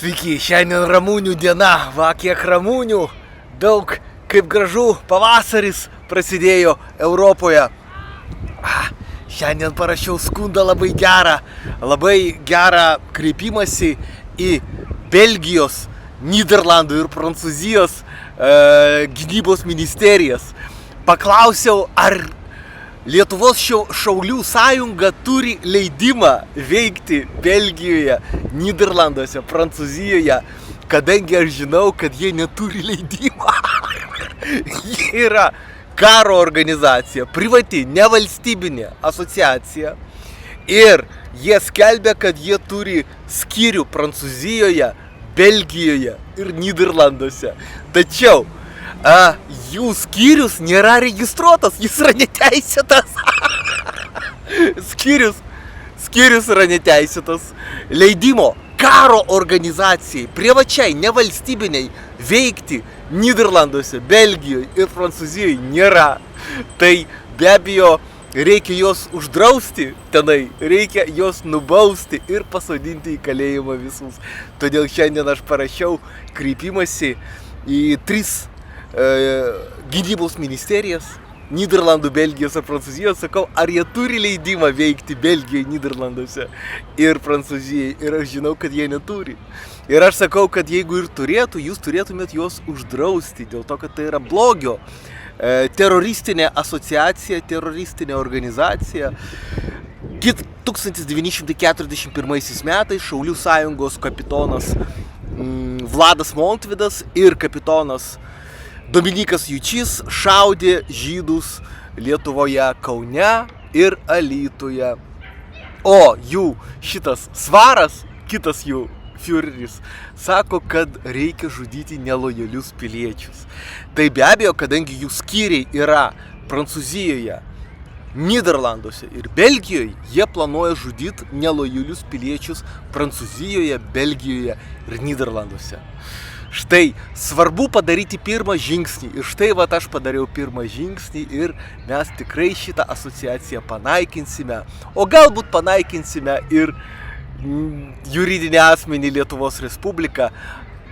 Sveiki, šiandien Ramunių diena, va kiek Ramunių, daug kaip gražu, pavasaris prasidėjo Europoje. Šiandien parašiau skundą labai gerą kreipimąsi į Belgijos, Nyderlandų ir Prancūzijos gynybos ministerijas. Paklausiau, ar Lietuvos šaulių sąjunga turi leidimą veikti Belgijoje, Nyderlanduose, Prancūzijoje, kadangi aš žinau, kad jie neturi leidimo. Jie yra karo organizacija, privati, nevalstybinė asociacija ir jie skelbia, kad jie turi skyrių Prancūzijoje, Belgijoje ir Nyderlanduose. Tačiau jų skyrius nėra registruotas, jis yra neteisėtas. Skyrius yra neteisėtas. Leidimo karo organizacijai, privačiai, nevalstybiniai veikti Nyderlanduose, Belgijoje ir Prancūzijoje nėra. Tai be abejo reikia juos uždrausti tenai, reikia juos nubausti ir pasodinti į kalėjimą visus. Todėl šiandien aš parašiau kreipimąsi į 3 gynybos ministerijas, Nyderlandų, Belgijos ir Prancūzijos, sakau, ar jie turi leidimą veikti Belgijoje, Nyderlanduose ir Prancūzijoje, ir aš žinau, kad jie neturi. Ir aš sakau, kad jeigu ir turėtų, jūs turėtumėt juos uždrausti, dėl to, kad tai yra blogio, teroristinė asociacija, teroristinė organizacija. 1941 metais Šaulių sąjungos kapitonas Vladas Montvydas ir kapitonas Dominikas Jučys šaudė žydus Lietuvoje, Kaune ir Alytuje. O jų šitas svaras, kitas jų fiureris, sako, kad reikia žudyti nelojalius piliečius. Tai be abejo, kadangi jų skyriai yra Prancūzijoje, Nyderlanduose ir Belgijoje, jie planuoja žudyti nelojalius piliečius Prancūzijoje, Belgijoje ir Nyderlanduose. Štai svarbu padaryti pirmą žingsnį ir štai aš padariau pirmą žingsnį ir mes tikrai šitą asociaciją panaikinsime, o galbūt panaikinsime ir juridinį asmenį Lietuvos Respubliką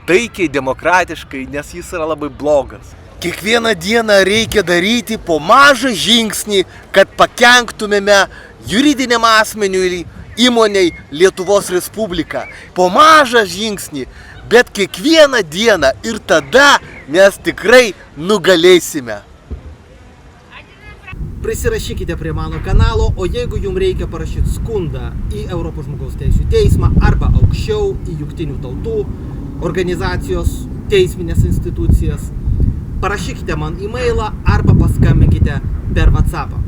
taikiai, demokratiškai, nes jis yra labai blogas. Kiekvieną dieną reikia daryti po mažą žingsnį, kad pakenktumėme juridiniam asmeniui įmoniai Lietuvos Respubliką. Po mažą žingsnį. Bet kiekvieną dieną ir tada mes tikrai nugalėsime. Prisirašykite prie mano kanalo, o jeigu jums reikia parašyti skundą į Europos žmogaus teisių teismą arba aukščiau į Jungtinių tautų organizacijos teisminės institucijas, parašykite man e-mailą arba paskambinkite per WhatsAppą.